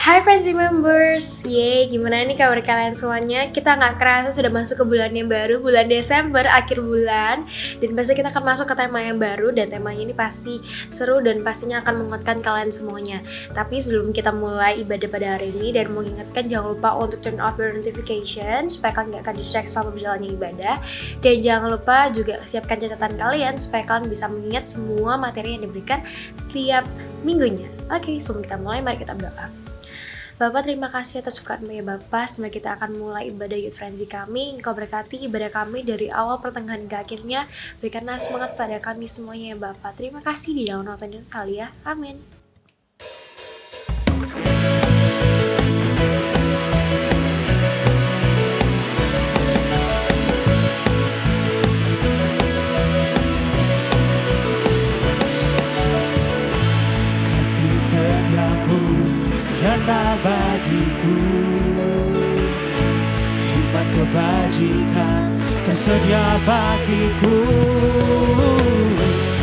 Hai Frenzy Members, gimana nih kabar kalian semuanya? Kita nggak kerasa sudah masuk ke bulan yang baru, bulan Desember, akhir bulan. Dan pasti kita akan masuk ke tema yang baru, dan temanya ini pasti seru dan pastinya akan menguatkan kalian semuanya. Tapi sebelum kita mulai ibadah pada hari ini, dan mau ingatkan jangan lupa untuk turn off your notification, supaya kalian nggak akan distract selama berjalannya ibadah. Dan jangan lupa juga siapkan catatan kalian, supaya kalian bisa mengingat semua materi yang diberikan setiap minggunya. Oke, sebelum kita mulai, mari kita berdoa. Bapak, terima kasih atas sukaanmu ya Bapak. Semoga kita akan mulai ibadah Youth Frenzy kami. Engkau berkati ibadah kami dari awal pertengahan hingga akhirnya. Berikanlah semangat pada kami semuanya ya Bapak. Terima kasih di dalam nama Tuhan Yesus ya. Amin. Kasih setiamu nyata bagiku, hikmat kebajikan tersedia bagiku.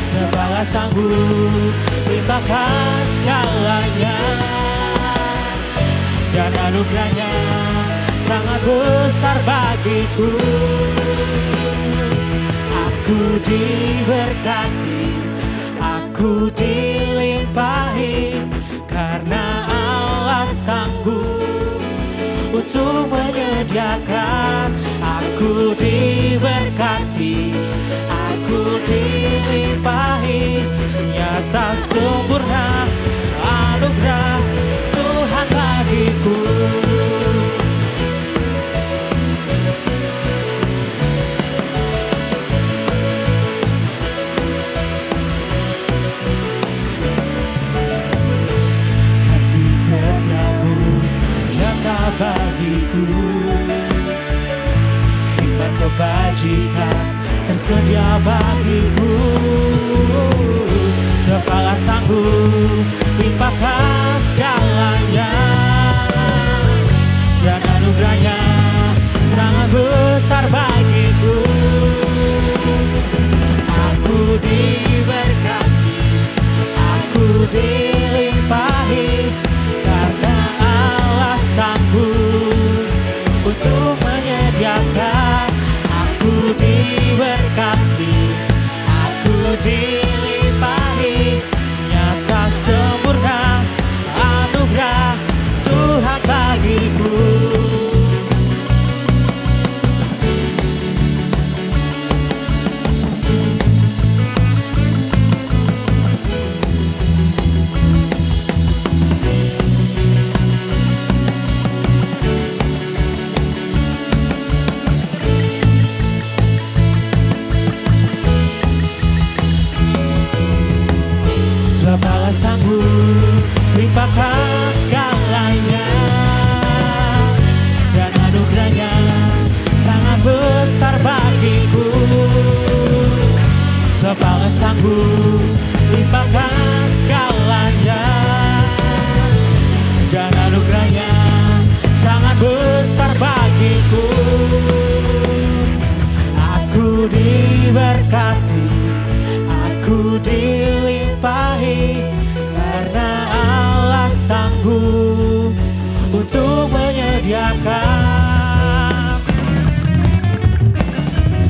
Sebagai sanggup limpahkan segalanya, dan anugerahnya sangat besar bagiku. Aku diberkati, aku dilimpahi, karena Allah sanggup untuk menyediakan. Aku diberkati, aku dilimpahi, nyata sempurna anugerah Tuhan bagiku. Kasih setiamu nyata bagiku, hikmat kebajikan tersedia bagiku. Sebagai sanggup limpahkan segalanya, dan anugerahnya sangat besar bagiku. Aku diberkati, aku dilimpahi, karena Allah sanggup untuk menyediakan. Aku diberkati, aku dilimpahi, nyata sempurna anugerah Tuhan bagiku. Sebab sanggup limpahkan segalanya, dan anugerahnya sangat besar bagiku. Sebab sanggup limpahkan segalanya, dan anugerahnya sangat besar bagiku. Aku diberkati, aku dilimpahi, karena Allah sanggup untuk menyediakan.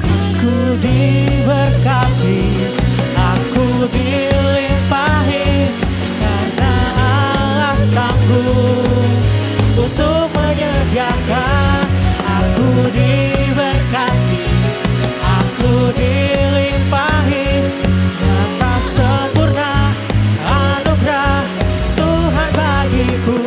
Aku diberkati, aku dilimpahi, karena Allah sanggup untuk menyediakan. Aku diberkati, aku dilimpahi, nyata sempurna anugerah Tuhan bagiku.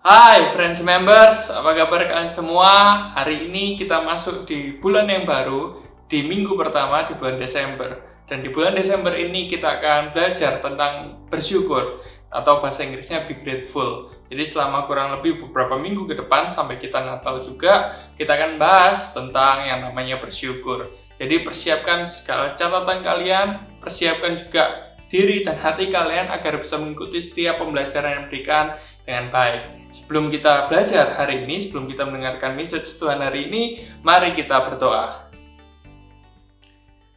Hai Friends Members, apa kabar kalian semua? Hari ini kita masuk di bulan yang baru, di minggu pertama di bulan Desember. Dan di bulan Desember ini kita akan belajar tentang bersyukur, atau bahasa Inggrisnya be grateful. Jadi selama kurang lebih beberapa minggu ke depan sampai kita Natal juga, kita akan bahas tentang yang namanya bersyukur. Jadi persiapkan segala catatan kalian, persiapkan juga diri dan hati kalian agar bisa mengikuti setiap pembelajaran yang diberikan dengan baik. Sebelum kita belajar hari ini, sebelum kita mendengarkan message Tuhan hari ini, mari kita berdoa.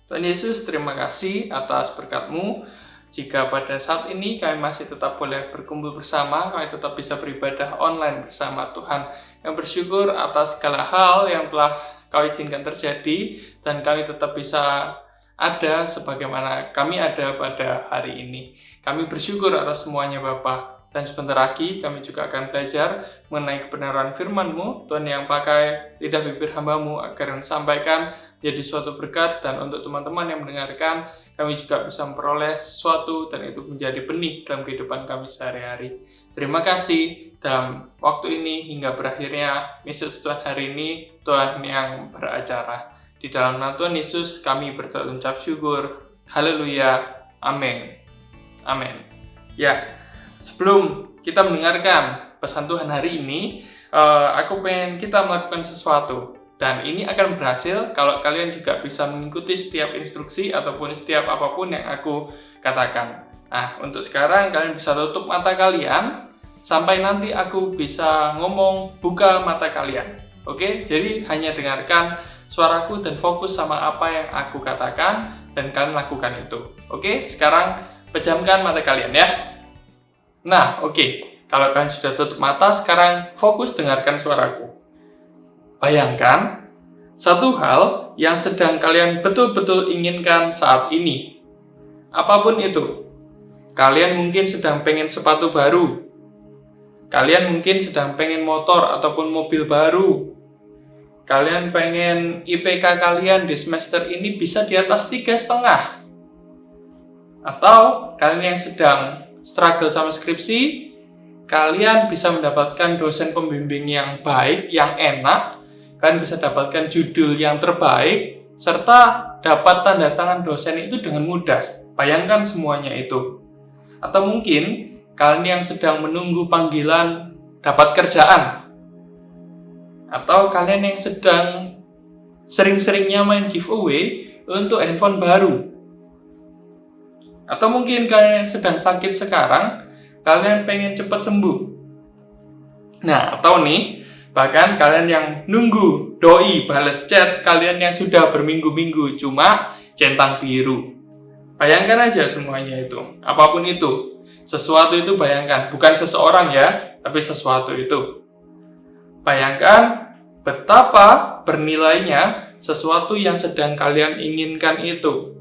Tuhan Yesus, terima kasih atas berkat-Mu. Jika pada saat ini kami masih tetap boleh berkumpul bersama, kami tetap bisa beribadah online bersama Tuhan. Yang bersyukur atas segala hal yang telah Kau izinkan terjadi, dan kami tetap bisa ada sebagaimana kami ada pada hari ini. Kami bersyukur atas semuanya Bapa. Dan sebentar lagi kami juga akan belajar mengenai kebenaran firman-Mu, Tuhan, yang pakai lidah bibir hamba-Mu agar menyampaikan jadi suatu berkat, dan untuk teman-teman yang mendengarkan, kami juga bisa memperoleh sesuatu dan itu menjadi benih dalam kehidupan kami sehari-hari. Terima kasih dalam waktu ini hingga berakhirnya message Tuhan hari ini, Tuhan yang beracara. Di dalam nama Tuhan Yesus kami berdoa dan ucap syukur. Haleluya. Amin. Amin. Ya, sebelum kita mendengarkan pesan Tuhan hari ini, aku pengen kita melakukan sesuatu. Dan ini akan berhasil kalau kalian juga bisa mengikuti setiap instruksi ataupun setiap apapun yang aku katakan. Nah, untuk sekarang kalian bisa tutup mata kalian sampai nanti aku bisa ngomong buka mata kalian. Oke? Jadi hanya dengarkan suaraku dan fokus sama apa yang aku katakan dan kalian lakukan itu. Oke? Sekarang pejamkan mata kalian ya. Nah, oke. Kalau kalian sudah tutup mata, sekarang fokus dengarkan suaraku. Bayangkan satu hal yang sedang kalian betul-betul inginkan saat ini. Apapun itu. Kalian mungkin sedang pengen sepatu baru. Kalian mungkin sedang pengen motor ataupun mobil baru. Kalian pengen IPK kalian di semester ini bisa di atas 3,5. Atau kalian yang sedang struggle sama skripsi, kalian bisa mendapatkan dosen pembimbing yang baik, yang enak. Kalian bisa dapatkan judul yang terbaik, serta dapat tanda tangan dosen itu dengan mudah. Bayangkan semuanya itu. Atau mungkin kalian yang sedang menunggu panggilan dapat kerjaan. Atau kalian yang sedang sering-seringnya main giveaway untuk handphone baru. Atau mungkin kalian yang sedang sakit sekarang, kalian pengen cepat sembuh. Nah, atau nih, bahkan kalian yang nunggu doi balas chat kalian yang sudah berminggu-minggu cuma centang biru. Bayangkan aja semuanya itu. Apapun itu. Sesuatu itu bayangkan. Bukan seseorang ya, tapi sesuatu itu. Bayangkan betapa bernilainya sesuatu yang sedang kalian inginkan itu.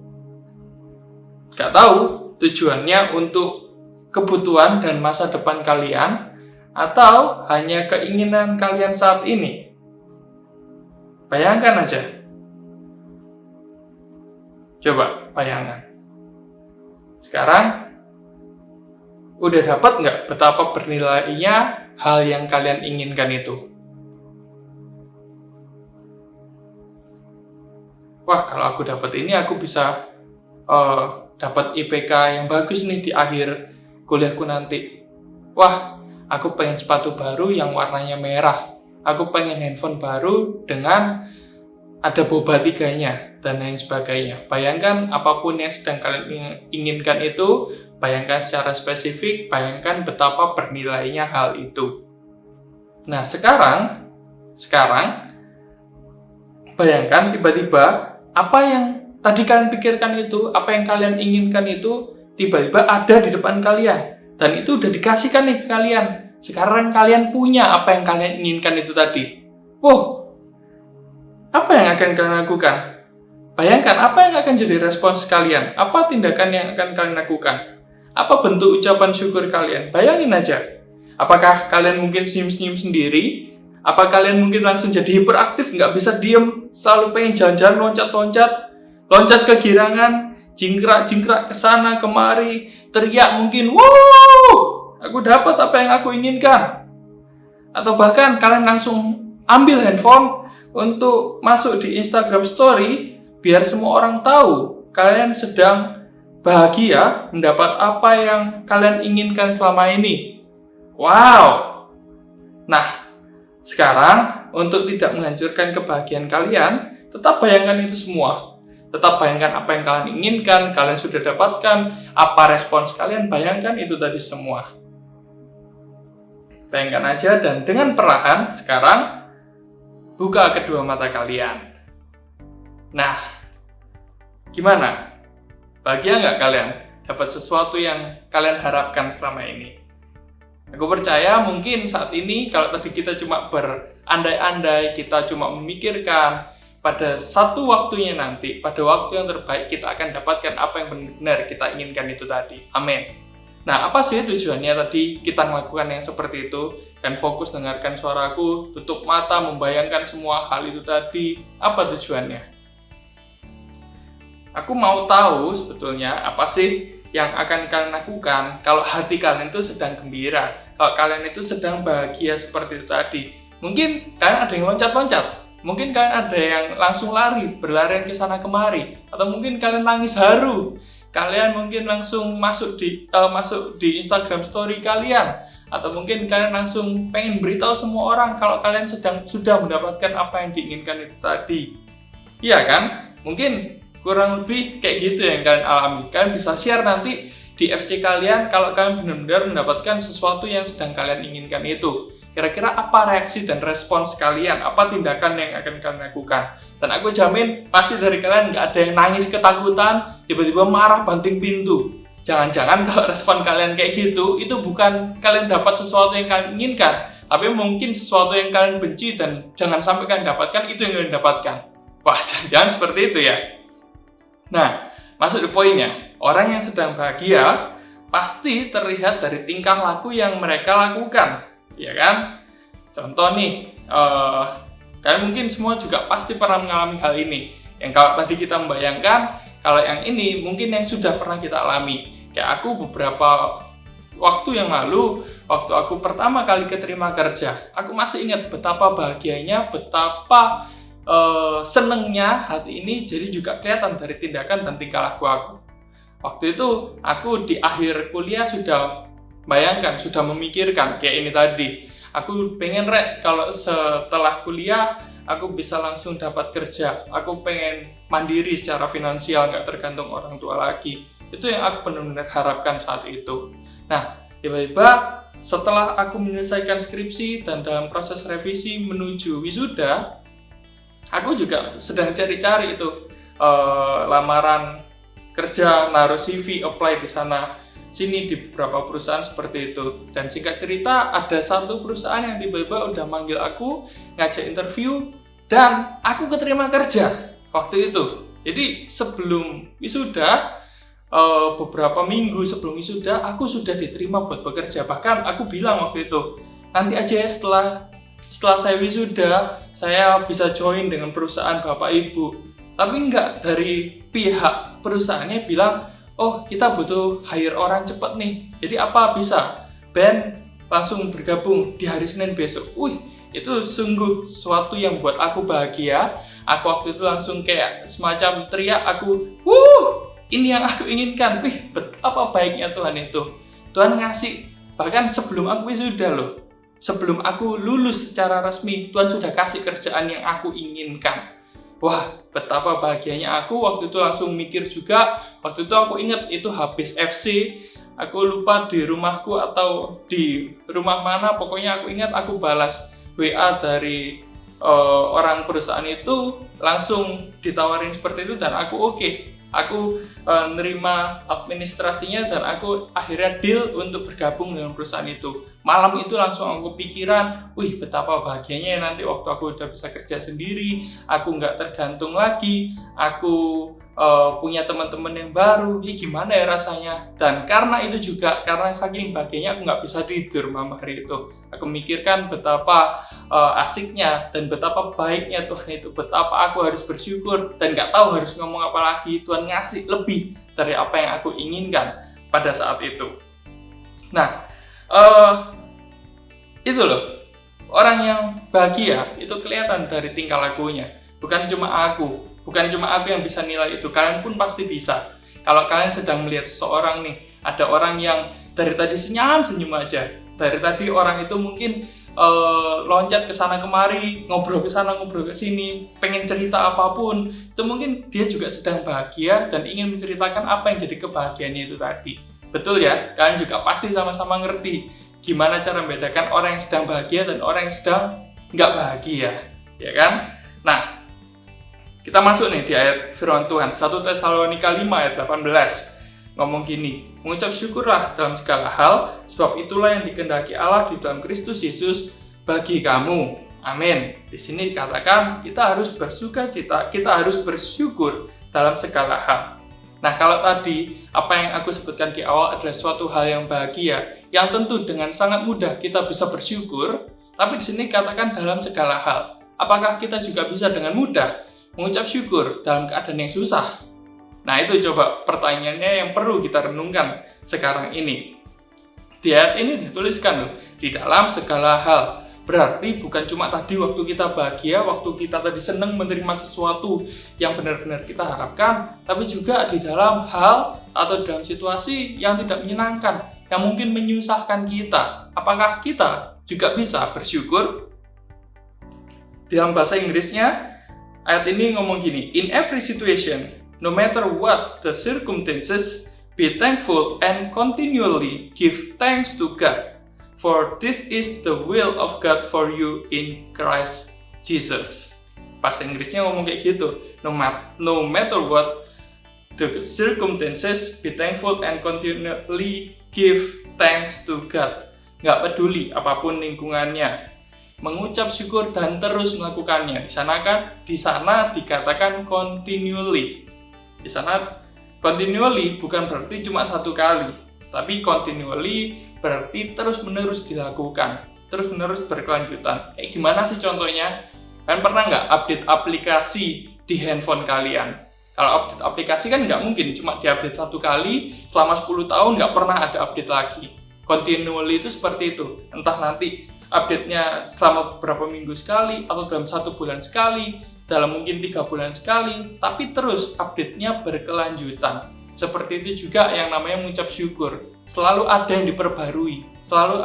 Gak tahu tujuannya untuk kebutuhan dan masa depan kalian, atau hanya keinginan kalian saat ini. Bayangkan aja. Coba bayangkan. Sekarang, udah dapat nggak betapa bernilainya hal yang kalian inginkan itu? Wah, kalau aku dapat ini, aku bisa dapat IPK yang bagus nih di akhir kuliahku nanti. Wah, aku pengen sepatu baru yang warnanya merah. Aku pengen handphone baru dengan ada boba 3-nya dan lain sebagainya. Bayangkan apapun yang sedang kalian inginkan itu, bayangkan secara spesifik, bayangkan betapa bernilainya hal itu. Nah, sekarang bayangkan tiba-tiba apa yang tadi kalian pikirkan itu, apa yang kalian inginkan itu tiba-tiba ada di depan kalian. Dan itu udah dikasihkan nih ke kalian. Sekarang kalian punya apa yang kalian inginkan itu tadi. Wow, apa yang akan kalian lakukan? Bayangkan apa yang akan jadi respons kalian. Apa tindakan yang akan kalian lakukan? Apa bentuk ucapan syukur kalian? Bayangin aja. Apakah kalian mungkin senyum-senyum sendiri? Apa kalian mungkin langsung jadi hiperaktif, nggak bisa diem, selalu pengen jalan-jalan, loncat kegirangan, jingkrak-jingkrak kesana kemari, teriak mungkin, wow, aku dapat apa yang aku inginkan. Atau bahkan kalian langsung ambil handphone untuk masuk di Instagram Story, biar semua orang tahu kalian sedang bahagia mendapat apa yang kalian inginkan selama ini. Wow. Nah, sekarang untuk tidak menghancurkan kebahagiaan kalian, tetap bayangkan itu semua. Tetap bayangkan apa yang kalian inginkan, kalian sudah dapatkan, apa respons kalian, bayangkan itu tadi semua. Bayangkan aja, dan dengan perlahan sekarang buka kedua mata kalian. Nah, gimana? Bahagia nggak kalian dapat sesuatu yang kalian harapkan selama ini? Aku percaya mungkin saat ini kalau tadi kita cuma berandai-andai, kita cuma memikirkan, pada satu waktunya nanti, pada waktu yang terbaik kita akan dapatkan apa yang benar kita inginkan itu tadi. Amin. Nah, apa sih tujuannya tadi kita melakukan yang seperti itu? Dan fokus dengarkan suaraku, tutup mata, membayangkan semua hal itu tadi. Apa tujuannya? Aku mau tahu sebetulnya apa sih yang akan kalian lakukan kalau hati kalian itu sedang gembira, kalau kalian itu sedang bahagia seperti itu tadi. Mungkin kalian ada yang loncat-loncat. Mungkin kalian ada yang langsung lari, berlarian ke sana kemari, atau mungkin kalian nangis haru. Kalian mungkin langsung masuk di Instagram story kalian, atau mungkin kalian langsung pengen beritahu semua orang kalau kalian sudah mendapatkan apa yang diinginkan itu tadi. Iya kan? Mungkin kurang lebih kayak gitu yang kalian alami. Kalian bisa share nanti di FC kalian kalau kalian benar-benar mendapatkan sesuatu yang sedang kalian inginkan itu. Kira-kira apa reaksi dan respons kalian, apa tindakan yang akan kalian lakukan. Dan aku jamin pasti dari kalian nggak ada yang nangis ketakutan, tiba-tiba marah banting pintu. Jangan-jangan kalau respon kalian kayak gitu, itu bukan kalian dapat sesuatu yang kalian inginkan, tapi mungkin sesuatu yang kalian benci dan jangan sampai kalian dapatkan, itu yang kalian dapatkan. Wah, jangan seperti itu ya. Nah, masuk ke poinnya. Orang yang sedang bahagia pasti terlihat dari tingkah laku yang mereka lakukan. Ya kan? Contoh nih, kalian mungkin semua juga pasti pernah mengalami hal ini. Yang kalau tadi kita membayangkan, kalau yang ini mungkin yang sudah pernah kita alami. Kayak aku beberapa waktu yang lalu, waktu aku pertama kali keterima kerja, aku masih ingat betapa bahagianya, betapa senengnya hati ini, jadi juga kelihatan dari tindakan dan tingkah laku aku. Waktu itu, aku di akhir kuliah sudah bayangkan, sudah memikirkan kayak ini tadi. Aku pengen kalau setelah kuliah aku bisa langsung dapat kerja. Aku pengen mandiri secara finansial, nggak tergantung orang tua lagi. Itu yang aku benar-benar harapkan saat itu. Nah, tiba-tiba setelah aku menyelesaikan skripsi dan dalam proses revisi menuju wisuda, aku juga sedang cari-cari itu lamaran kerja, naruh CV, apply di sana sini di beberapa perusahaan seperti itu. Dan singkat cerita, ada satu perusahaan yang tiba-tiba udah manggil aku ngajak interview dan aku keterima kerja waktu itu. Jadi sebelum wisuda, beberapa minggu sebelum wisuda, aku sudah diterima buat bekerja. Bahkan aku bilang waktu itu, nanti aja ya setelah saya wisuda, saya bisa join dengan perusahaan Bapak Ibu. Tapi enggak, dari pihak perusahaannya bilang, oh kita butuh hire orang cepat nih, jadi apa bisa? Ben langsung bergabung di hari Senin besok. Itu sungguh sesuatu yang buat aku bahagia. Aku waktu itu langsung kayak semacam teriak, ini yang aku inginkan. Betapa baiknya Tuhan itu. Tuhan ngasih, bahkan sebelum aku wisuda loh, sebelum aku lulus secara resmi, Tuhan sudah kasih kerjaan yang aku inginkan. Wah, betapa bahagianya aku. Waktu itu langsung mikir juga. Waktu itu aku ingat itu habis FC. Aku lupa di rumahku atau di rumah mana. Pokoknya aku ingat aku balas WA dari orang perusahaan itu. Langsung ditawarin seperti itu dan aku oke. Aku nerima administrasinya dan aku akhirnya deal untuk bergabung dengan perusahaan itu. Malam itu langsung aku pikiran, betapa bahagianya nanti waktu aku udah bisa kerja sendiri, aku nggak tergantung lagi, aku punya teman-teman yang baru, gimana ya rasanya. Dan karena itu juga, karena saking bahagianya aku nggak bisa tidur malam hari itu. Aku mikirkan betapa asiknya dan betapa baiknya Tuhan itu, betapa aku harus bersyukur dan nggak tahu harus ngomong apa lagi. Tuhan ngasih lebih dari apa yang aku inginkan pada saat itu. Nah, itu loh, orang yang bahagia itu kelihatan dari tingkah lakunya. Bukan cuma aku yang bisa nilai itu, kalian pun pasti bisa. Kalau kalian sedang melihat seseorang nih, ada orang yang dari tadi senyum aja, dari tadi orang itu mungkin loncat ke sana kemari, ngobrol ke sana ngobrol ke sini, pengen cerita apapun, itu mungkin dia juga sedang bahagia dan ingin menceritakan apa yang jadi kebahagiaannya itu tadi. Betul ya? Kalian juga pasti sama-sama ngerti gimana cara membedakan orang yang sedang bahagia dan orang yang sedang nggak bahagia, ya kan? Nah, kita masuk nih di ayat firman Tuhan 1 Tesalonika 5 ayat 18. Ngomong gini, mengucap syukurlah dalam segala hal, sebab itulah yang dikehendaki Allah di dalam Kristus Yesus bagi kamu. Amin. Di sini dikatakan kita harus bersukacita, kita harus bersyukur dalam segala hal. Nah, kalau tadi apa yang aku sebutkan di awal adalah suatu hal yang bahagia, yang tentu dengan sangat mudah kita bisa bersyukur, tapi di sini dikatakan dalam segala hal. Apakah kita juga bisa dengan mudah mengucap syukur dalam keadaan yang susah? Nah, itu coba pertanyaannya yang perlu kita renungkan sekarang ini. Di ayat ini dituliskan loh, di dalam segala hal. Berarti bukan cuma tadi waktu kita bahagia, waktu kita tadi senang menerima sesuatu yang benar-benar kita harapkan, tapi juga di dalam hal atau dalam situasi yang tidak menyenangkan, yang mungkin menyusahkan kita. Apakah kita juga bisa bersyukur? Dalam bahasa Inggrisnya, ayat ini ngomong gini, in every situation, no matter what the circumstances, be thankful and continually give thanks to God. For this is the will of God for you in Christ Jesus. Bahasa Inggrisnya ngomong kayak gitu. No matter what the circumstances, be thankful and continually give thanks to God. Nggak peduli apapun lingkungannya. Mengucap syukur dan terus melakukannya. Di sana dikatakan continually. Di sana continually bukan berarti cuma satu kali, tapi continually berarti terus-menerus dilakukan, terus-menerus berkelanjutan. Gimana sih contohnya? Kalian pernah nggak update aplikasi di handphone kalian? Kalau update aplikasi kan nggak mungkin cuma diupdate satu kali, selama 10 tahun nggak pernah ada update lagi. Continually itu seperti itu. Entah nanti update-nya selama beberapa minggu sekali, atau dalam 1 bulan sekali, dalam mungkin 3 bulan sekali, tapi terus update-nya berkelanjutan. Seperti itu juga yang namanya mengucap syukur. Selalu ada yang diperbarui, selalu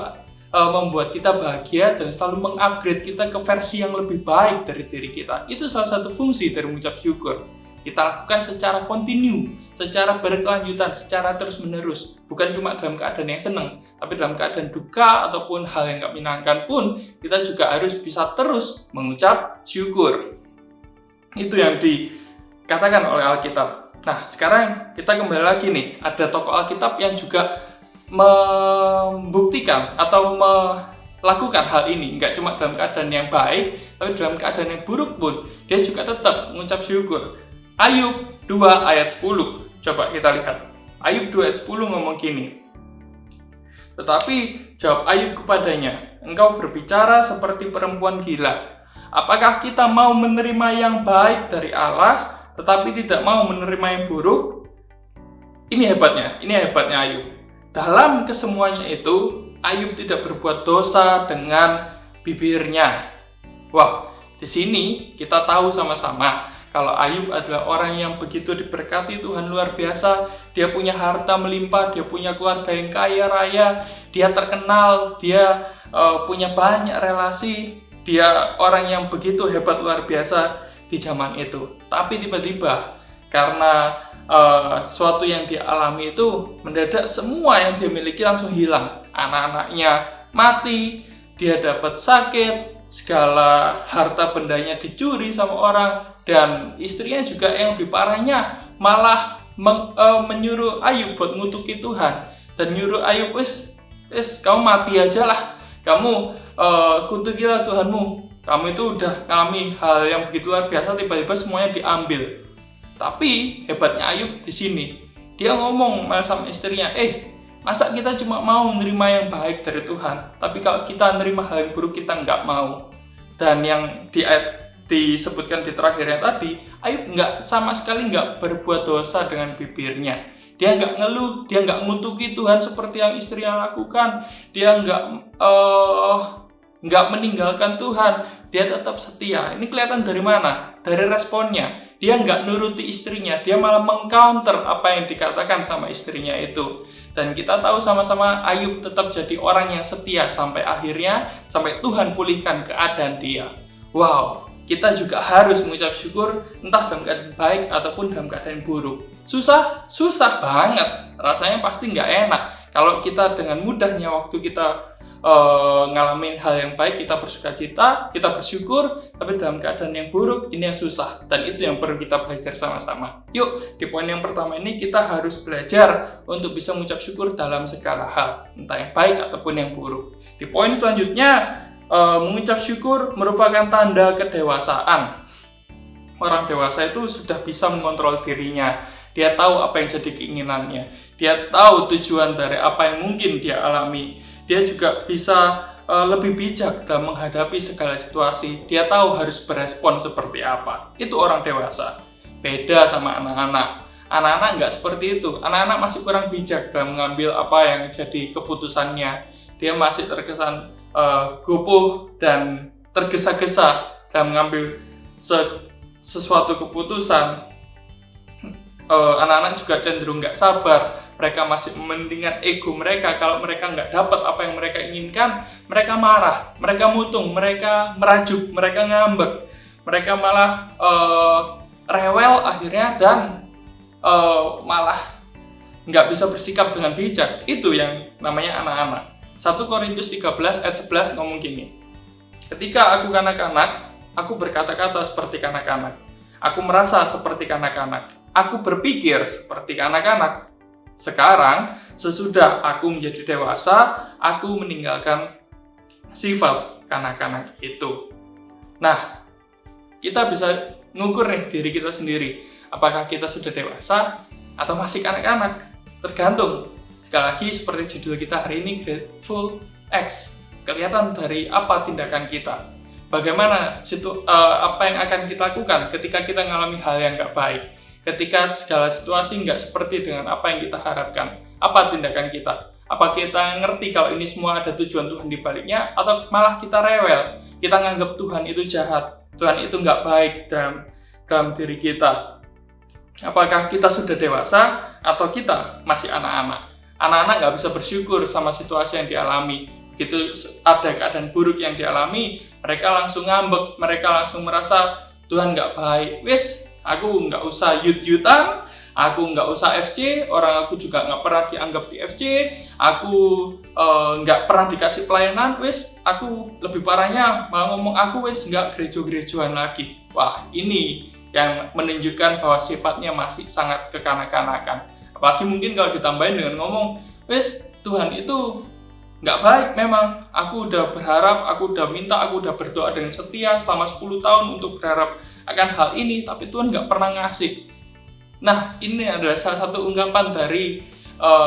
membuat kita bahagia dan selalu mengupgrade kita ke versi yang lebih baik dari diri kita. Itu salah satu fungsi dari mengucap syukur. Kita lakukan secara kontinu, secara berkelanjutan, secara terus-menerus. Bukan cuma dalam keadaan yang senang, tapi dalam keadaan duka ataupun hal yang gak menyenangkan pun, kita juga harus bisa terus mengucap syukur. Itu yang dikatakan oleh Alkitab. Nah, sekarang kita kembali lagi nih, ada tokoh Alkitab yang juga membuktikan atau melakukan hal ini. Nggak cuma dalam keadaan yang baik, tapi dalam keadaan yang buruk pun, dia juga tetap mengucap syukur. Ayub 2 ayat 10, coba kita lihat. Ayub 2 ayat 10 ngomong gini, tetapi jawab Ayub kepadanya, engkau berbicara seperti perempuan gila. Apakah kita mau menerima yang baik dari Allah, tetapi tidak mau menerima yang buruk? Ini hebatnya Ayub. Dalam kesemuanya itu, Ayub tidak berbuat dosa dengan bibirnya. Wah, di sini kita tahu sama-sama kalau Ayub adalah orang yang begitu diberkati Tuhan luar biasa. Dia punya harta melimpah, dia punya keluarga yang kaya raya, dia terkenal, dia punya banyak relasi. Dia orang yang begitu hebat luar biasa di zaman itu. Tapi tiba-tiba karena sesuatu yang dia alami itu mendadak semua yang dia miliki langsung hilang. Anak-anaknya mati, dia dapat sakit, segala harta bendanya dicuri sama orang, dan istrinya juga yang lebih parahnya malah menyuruh Ayub buat ngutuki Tuhan dan nyuruh Ayub, wis kamu mati aja lah, kamu kutukilah Tuhanmu. Kamu itu udah ngalami hal yang begitu luar biasa, tiba-tiba semuanya diambil. Tapi hebatnya Ayub di sini, dia ngomong sama istrinya, masa kita cuma mau menerima yang baik dari Tuhan, tapi kalau kita menerima hal yang buruk kita nggak mau. Dan yang disebutkan di terakhirnya tadi, Ayub sama sekali nggak berbuat dosa dengan bibirnya. Dia nggak ngeluh, dia nggak ngutuki Tuhan seperti yang istrinya lakukan, dia nggak nggak meninggalkan Tuhan, dia tetap setia. Ini kelihatan dari mana? Dari responnya. Dia nggak nuruti istrinya, dia malah mengcounter apa yang dikatakan sama istrinya itu. Dan kita tahu sama-sama Ayub tetap jadi orang yang setia sampai akhirnya, sampai Tuhan pulihkan keadaan dia. Wow, kita juga harus mengucap syukur entah dalam keadaan baik ataupun dalam keadaan buruk. Susah banget, rasanya pasti nggak enak. Kalau kita dengan mudahnya waktu kita ngalamin hal yang baik, kita bersukacita, kita bersyukur, tapi dalam keadaan yang buruk, ini yang susah. Dan itu yang perlu kita belajar sama-sama. Yuk, di poin yang pertama ini kita harus belajar untuk bisa mengucap syukur dalam segala hal, entah yang baik ataupun yang buruk. Di poin selanjutnya, mengucap syukur merupakan tanda kedewasaan. Orang dewasa itu sudah bisa mengontrol dirinya. Dia tahu apa yang jadi keinginannya. Dia tahu tujuan dari apa yang mungkin dia alami. Dia juga bisa lebih bijak dalam menghadapi segala situasi. Dia tahu harus berespon seperti apa. Itu orang dewasa. Beda sama anak-anak. Anak-anak nggak seperti itu. Anak-anak masih kurang bijak dalam mengambil apa yang jadi keputusannya. Dia masih terkesan gopoh dan tergesa-gesa dalam mengambil sesuatu keputusan. Anak-anak juga cenderung nggak sabar. Mereka masih mementingkan ego mereka. Kalau mereka nggak dapat apa yang mereka inginkan, mereka marah, mereka mutung, mereka merajuk, mereka ngambek, mereka malah rewel akhirnya dan malah nggak bisa bersikap dengan bijak. Itu yang namanya anak-anak. 1 Korintus 13 ayat 11 ngomong gini, ketika aku kanak-kanak, aku berkata-kata seperti kanak-kanak, aku merasa seperti kanak-kanak, aku berpikir seperti kanak-kanak. Sekarang, sesudah aku menjadi dewasa, aku meninggalkan sifat kanak-kanak itu. Nah, kita bisa ngukur nih diri kita sendiri. Apakah kita sudah dewasa atau masih kanak-kanak? Tergantung. Sekali lagi, seperti judul kita hari ini, Grateful Acts. Kelihatan dari apa tindakan kita. Bagaimana apa yang akan kita lakukan ketika kita mengalami hal yang nggak baik. Ketika segala situasi nggak seperti dengan apa yang kita harapkan, apa tindakan kita? Apa kita ngerti kalau ini semua ada tujuan Tuhan di baliknya, atau malah kita rewel? Kita nganggap Tuhan itu jahat, Tuhan itu nggak baik dalam diri kita. Apakah kita sudah dewasa atau kita masih anak-anak? Anak-anak nggak bisa bersyukur sama situasi yang dialami. Begitu ada keadaan buruk yang dialami, mereka langsung ngambek, mereka langsung merasa Tuhan nggak baik. Wis, aku nggak usah yut-yutan, aku nggak usah FC, orang aku juga nggak pernah dianggap di FC, aku nggak pernah dikasih pelayanan, wis, aku lebih parahnya malah ngomong aku wis nggak gereja-gerejuan lagi. Wah, ini yang menunjukkan bahwa sifatnya masih sangat kekanak-kanakan. Apalagi mungkin kalau ditambahin dengan ngomong, wis, Tuhan itu nggak baik memang, aku udah berharap, aku udah minta, aku udah berdoa dengan setia selama 10 tahun untuk berharap akan hal ini, tapi Tuhan nggak pernah ngasih. Nah, ini adalah salah satu ungkapan dari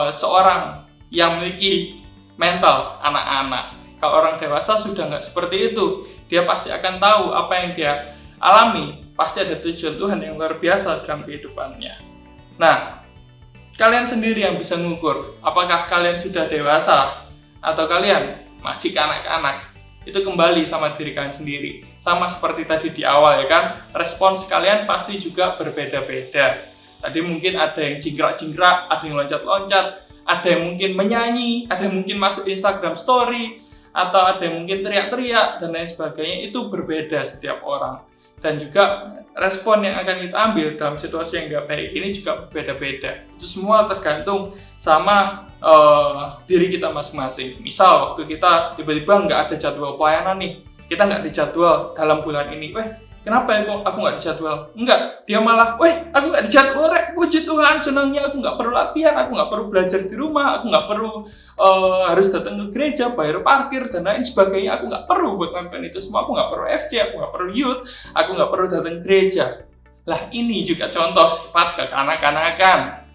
seorang yang memiliki mental anak-anak. Kalau orang dewasa sudah nggak seperti itu, dia pasti akan tahu apa yang dia alami, pasti ada tujuan Tuhan yang luar biasa dalam kehidupannya. Nah, kalian sendiri yang bisa mengukur, apakah kalian sudah dewasa atau kalian masih kanak-kanak. Itu kembali sama diri kalian sendiri. Sama seperti tadi di awal ya kan, respons kalian pasti juga berbeda-beda. Tadi mungkin ada yang jingkrak-jingkrak, ada yang loncat-loncat, ada yang mungkin menyanyi, ada yang mungkin masuk Instagram story, atau ada yang mungkin teriak-teriak, dan lain sebagainya. Itu berbeda setiap orang. Dan juga respon yang akan kita ambil dalam situasi yang nggak baik ini juga berbeda-beda. Itu semua tergantung sama diri kita masing-masing. Misal waktu kita tiba-tiba nggak ada jadwal pelayanan nih, kita nggak dijadwal dalam bulan ini. Kenapa ya kok aku nggak dijadwal? Enggak, dia malah, aku nggak dijadwal, puji Tuhan, senangnya aku nggak perlu latihan, aku nggak perlu belajar di rumah, aku nggak perlu harus datang ke gereja, bayar parkir, dan lain sebagainya. Aku nggak perlu buat melakukan itu semua, aku nggak perlu FC, aku nggak perlu youth, aku nggak perlu datang ke gereja. Lah, ini juga contoh sifat kekanak-kanakan.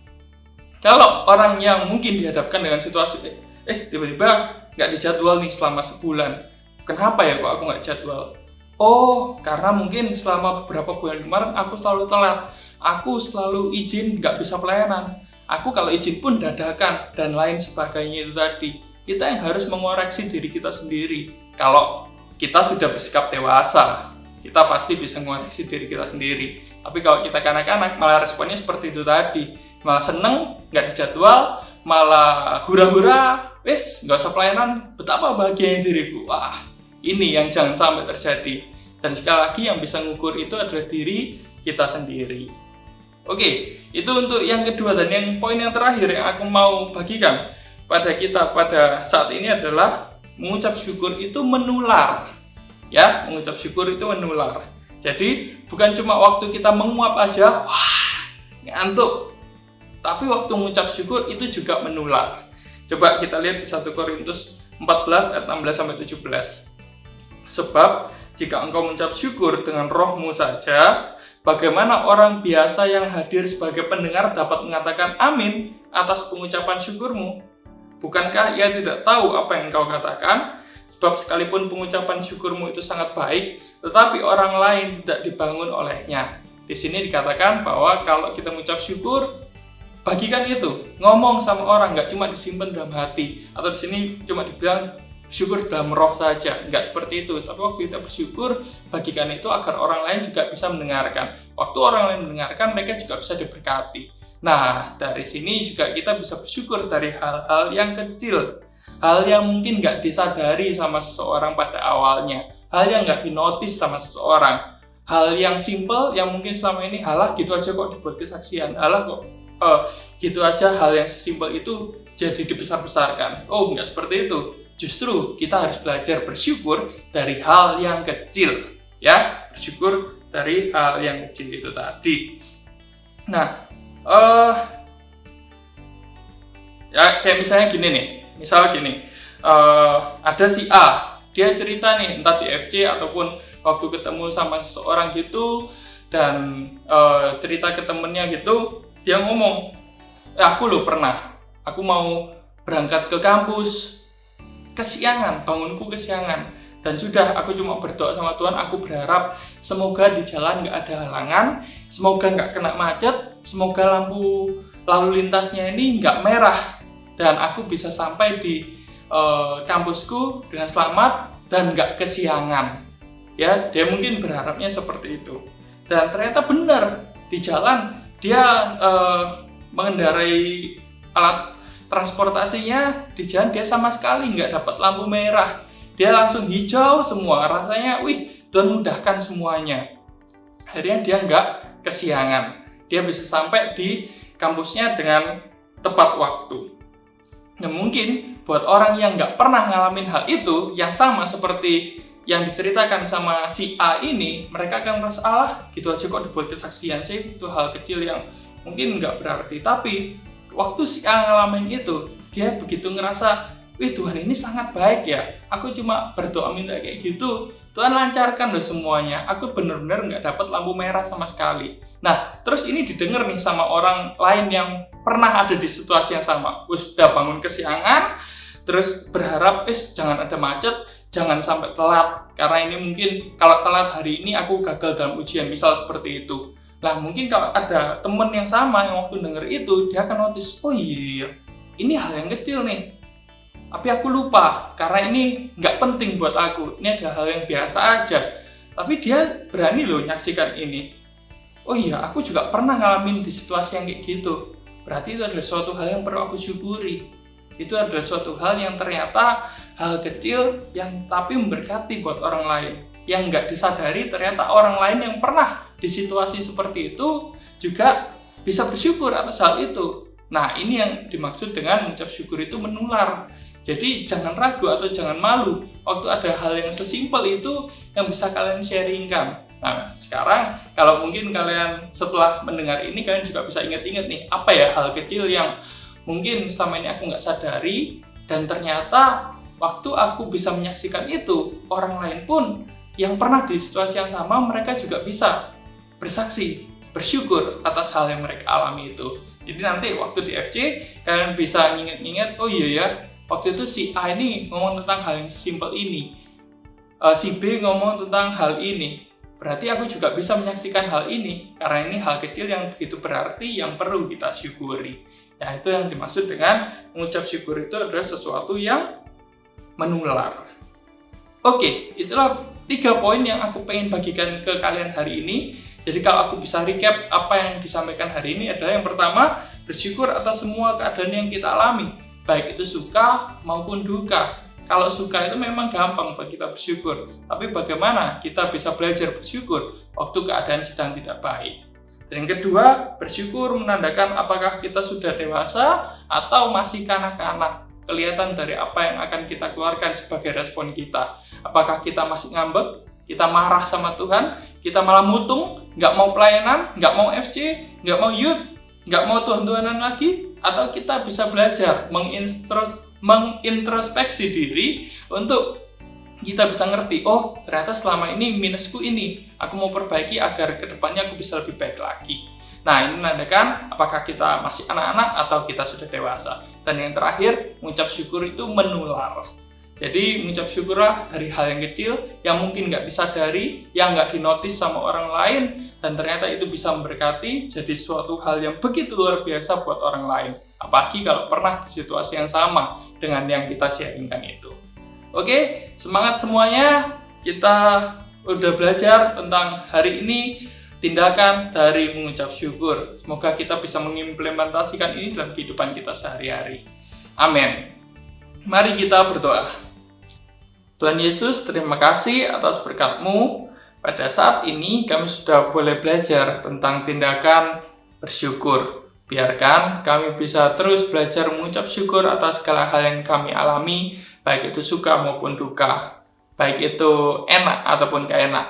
Kalau orang yang mungkin dihadapkan dengan situasi, tiba-tiba nggak dijadwal nih selama sebulan, kenapa ya kok aku nggak jadwal? Oh, karena mungkin selama beberapa bulan kemarin aku selalu telat. Aku selalu izin nggak bisa pelayanan. Aku kalau izin pun dadakan dan lain sebagainya itu tadi. Kita yang harus mengoreksi diri kita sendiri. Kalau kita sudah bersikap dewasa, kita pasti bisa mengoreksi diri kita sendiri. Tapi kalau kita kanak-kanak, malah responnya seperti itu tadi, malah seneng, nggak dijadwal, malah hura-hura, wis nggak usah pelayanan, betapa bahagianya diriku. Wah, ini yang jangan sampai terjadi. Dan sekali lagi yang bisa mengukur itu adalah diri kita sendiri. Oke, itu untuk yang kedua. Dan yang poin yang terakhir yang aku mau bagikan pada kita pada saat ini adalah mengucap syukur itu menular. Ya, mengucap syukur itu menular. Jadi bukan cuma waktu kita menguap aja, wah, ngantuk. Tapi waktu mengucap syukur itu juga menular. Coba kita lihat di 1 Korintus 14 ayat 16-17. Sebab jika engkau mengucap syukur dengan rohmu saja, bagaimana orang biasa yang hadir sebagai pendengar dapat mengatakan amin atas pengucapan syukurmu? Bukankah ia tidak tahu apa yang engkau katakan? Sebab sekalipun pengucapan syukurmu itu sangat baik, tetapi orang lain tidak dibangun olehnya. Di sini dikatakan bahwa kalau kita mengucap syukur, bagikan itu, ngomong sama orang, nggak cuma disimpan dalam hati. Atau di sini cuma dibilang syukur dalam roh saja, nggak seperti itu. Tapi waktu kita bersyukur, bagikan itu agar orang lain juga bisa mendengarkan. Waktu orang lain mendengarkan, mereka juga bisa diberkati. Nah, dari sini juga kita bisa bersyukur dari hal-hal yang kecil. Hal yang mungkin nggak disadari sama seseorang pada awalnya. Hal yang nggak dinotis sama seseorang. Hal yang simple yang mungkin selama ini, halah gitu aja kok dibuat kesaksian. Halah kok gitu aja, hal yang simple itu jadi dibesar-besarkan. Oh, nggak seperti itu. Justru kita harus belajar bersyukur dari hal yang kecil. Ya, bersyukur dari hal yang kecil itu tadi. Nah, ya kayak misalnya gini nih. Misal gini, ada si A, dia cerita nih entah di FC ataupun waktu ketemu sama seseorang gitu, dan cerita ke temennya gitu, dia ngomong, aku loh pernah, aku mau berangkat ke kampus, kesiangan, bangunku kesiangan, dan sudah aku cuma berdoa sama Tuhan, aku berharap semoga di jalan nggak ada halangan, semoga nggak kena macet, semoga lampu lalu lintasnya ini nggak merah, dan aku bisa sampai di kampusku dengan selamat dan nggak kesiangan. Ya, dia mungkin berharapnya seperti itu. Dan ternyata benar, di jalan dia mengendarai alat transportasinya, di jalan dia sama sekali nggak dapat lampu merah. Dia langsung hijau semua, rasanya, wih, Tuhan mudahkan semuanya. Akhirnya dia nggak kesiangan. Dia bisa sampai di kampusnya dengan tepat waktu. Nah, mungkin buat orang yang nggak pernah ngalamin hal itu, yang sama seperti yang diceritakan sama si A ini, mereka akan merasa, alah, gitu aja kok dibuat kesaksian sih, itu hal kecil yang mungkin nggak berarti. Tapi, waktu si A ngalamin itu, dia begitu ngerasa, wih, Tuhan ini sangat baik ya, aku cuma berdoa minta kayak gitu, Tuhan lancarkan loh semuanya, aku bener-bener nggak dapat lampu merah sama sekali. Nah, terus ini didengar nih sama orang lain yang pernah ada di situasi yang sama. Sudah bangun kesiangan, terus berharap, jangan ada macet, jangan sampai telat. Karena ini mungkin kalau telat hari ini aku gagal dalam ujian, misal seperti itu. Nah, mungkin kalau ada temen yang sama yang waktu denger itu, dia akan notice, oh iya, ini hal yang kecil nih. Tapi aku lupa, karena ini nggak penting buat aku. Ini ada hal yang biasa aja. Tapi dia berani loh nyaksikan ini. Oh iya, aku juga pernah ngalamin di situasi yang kayak gitu. Berarti itu adalah suatu hal yang perlu aku syukuri. Itu adalah suatu hal yang ternyata hal kecil yang tapi memberkati buat orang lain. Yang nggak disadari ternyata orang lain yang pernah di situasi seperti itu juga bisa bersyukur atas hal itu. Nah, ini yang dimaksud dengan mengucap syukur itu menular. Jadi jangan ragu atau jangan malu waktu ada hal yang sesimpel itu yang bisa kalian sharingkan. Nah, sekarang kalau mungkin kalian setelah mendengar ini, kalian juga bisa ingat-ingat nih, apa ya hal kecil yang mungkin selama ini aku nggak sadari, dan ternyata waktu aku bisa menyaksikan itu, orang lain pun yang pernah di situasi yang sama, mereka juga bisa bersaksi, bersyukur atas hal yang mereka alami itu. Jadi nanti waktu di FC, kalian bisa nginget-nginget, oh iya ya, waktu itu si A ini ngomong tentang hal yang simpel ini, si B ngomong tentang hal ini. Berarti aku juga bisa menyaksikan hal ini, karena ini hal kecil yang begitu berarti yang perlu kita syukuri. Ya, itu yang dimaksud dengan mengucap syukur itu adalah sesuatu yang menular. Oke, itulah 3 poin yang aku pengen bagikan ke kalian hari ini. Jadi kalau aku bisa recap apa yang disampaikan hari ini adalah yang pertama, bersyukur atas semua keadaan yang kita alami, baik itu suka maupun duka. Kalau suka itu memang gampang bagi kita bersyukur, tapi bagaimana kita bisa belajar bersyukur waktu keadaan sedang tidak baik. Dan yang kedua, bersyukur menandakan apakah kita sudah dewasa atau masih kanak-kanak. Kelihatan dari apa yang akan kita keluarkan sebagai respon kita. Apakah kita masih ngambek, kita marah sama Tuhan, kita malah mutung, nggak mau pelayanan, nggak mau FC, nggak mau youth, nggak mau Tuhan-Tuhanan lagi, atau kita bisa belajar mengintrospeksi diri untuk kita bisa ngerti, oh ternyata selama ini minusku ini, aku mau perbaiki agar kedepannya aku bisa lebih baik lagi. Nah, ini menandakan apakah kita masih anak-anak atau kita sudah dewasa. Dan yang terakhir, mengucap syukur itu menular. Jadi mengucap syukurlah dari hal yang kecil yang mungkin nggak disadari, yang nggak dinotis sama orang lain, dan ternyata itu bisa memberkati jadi suatu hal yang begitu luar biasa buat orang lain. Apalagi kalau pernah di situasi yang sama dengan yang kita sharingkan itu. Oke, semangat semuanya. Kita udah belajar tentang hari ini tindakan dari mengucap syukur. Semoga kita bisa mengimplementasikan ini dalam kehidupan kita sehari-hari. Amin. Mari kita berdoa. Tuhan Yesus, terima kasih atas berkat-Mu. Pada saat ini kami sudah boleh belajar tentang tindakan bersyukur. Biarkan kami bisa terus belajar mengucap syukur atas segala hal yang kami alami, baik itu suka maupun duka, baik itu enak ataupun gak enak,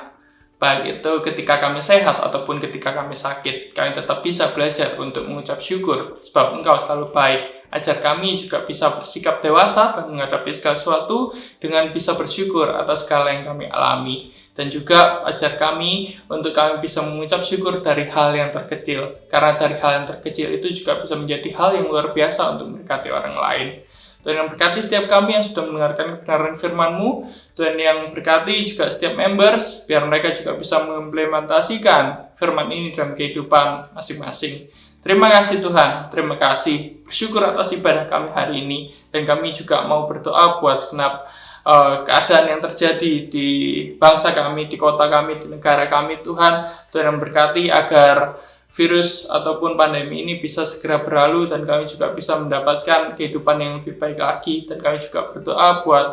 baik itu ketika kami sehat ataupun ketika kami sakit. Kami tetap bisa belajar untuk mengucap syukur, sebab Engkau selalu baik. Ajar kami juga bisa bersikap dewasa dan menghadapi segala sesuatu dengan bisa bersyukur atas segala yang kami alami. Dan juga ajar kami untuk kami bisa mengucap syukur dari hal yang terkecil. Karena dari hal yang terkecil itu juga bisa menjadi hal yang luar biasa untuk memberkati orang lain. Tuhan yang berkati setiap kami yang sudah mendengarkan kebenaran firman-Mu. Tuhan yang berkati juga setiap members, biar mereka juga bisa mengimplementasikan firman ini dalam kehidupan masing-masing. Terima kasih Tuhan, terima kasih. Bersyukur atas ibadah kami hari ini. Dan kami juga mau berdoa buat segenap keadaan yang terjadi di bangsa kami, di kota kami, di negara kami. Tuhan yang berkati agar virus ataupun pandemi ini bisa segera berlalu dan kami juga bisa mendapatkan kehidupan yang lebih baik lagi. Dan kami juga berdoa buat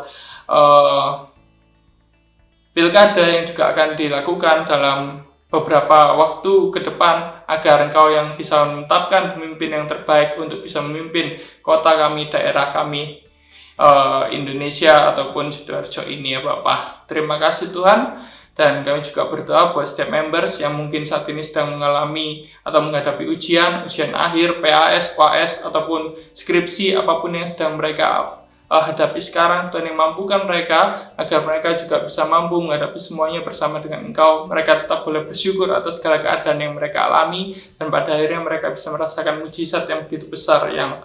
pilkada yang juga akan dilakukan dalam beberapa waktu ke depan, agar Engkau yang bisa menetapkan pemimpin yang terbaik untuk bisa memimpin kota kami, daerah kami, Indonesia ataupun Sidoarjo ini ya Bapak. Terima kasih Tuhan. Dan kami juga berdoa buat setiap members yang mungkin saat ini sedang mengalami atau menghadapi ujian akhir, PAS, UAS, ataupun skripsi, apapun yang sedang mereka hadapi sekarang. Tuhan yang mampukan mereka, agar mereka juga bisa mampu menghadapi semuanya bersama dengan Engkau. Mereka tetap boleh bersyukur atas segala keadaan yang mereka alami, dan pada akhirnya mereka bisa merasakan mujizat yang begitu besar yang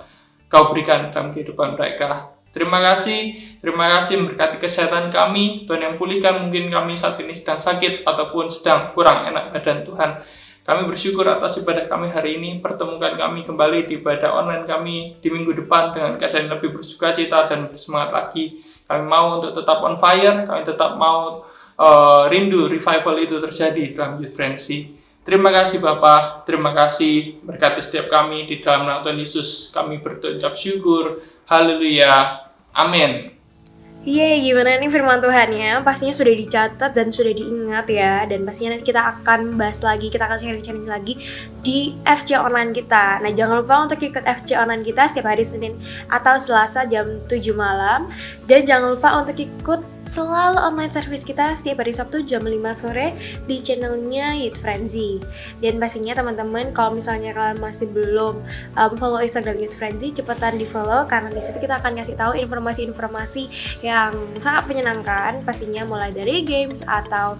Kau berikan dalam kehidupan mereka. Terima kasih memberkati kesehatan kami. Tuhan yang pulihkan mungkin kami saat ini sedang sakit ataupun sedang kurang enak badan Tuhan. Kami bersyukur atas ibadah kami hari ini. Pertemukan kami kembali di ibadah online kami di minggu depan dengan keadaan lebih bersukacita dan bersemangat lagi. Kami mau untuk tetap on fire. Kami tetap mau rindu revival itu terjadi dalam Youth Frenzy. Terima kasih Bapak. Terima kasih berkati setiap kami di dalam nama Tuhan Yesus. Kami berucap syukur. Haleluya. Amin. Yeay, gimana nih firman Tuhannya? Pastinya sudah dicatat dan sudah diingat ya. Dan pastinya nanti kita akan bahas lagi, kita akan sharing-sharing lagi di FC Online kita. Nah, jangan lupa untuk ikut FC Online kita setiap hari Senin atau Selasa jam 7 malam. Dan jangan lupa untuk ikut selalu online service kita setiap hari Sabtu jam 5 sore di channelnya Youth Frenzy. Dan pastinya teman-teman, kalau misalnya kalian masih belum follow Instagram Youth Frenzy, cepetan di follow, karena di situ kita akan kasih tahu informasi-informasi yang sangat menyenangkan, pastinya mulai dari games atau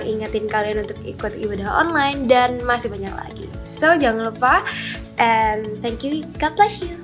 ingetin kalian untuk ikut ibadah online dan masih banyak lagi. So jangan lupa, and thank you, God bless you.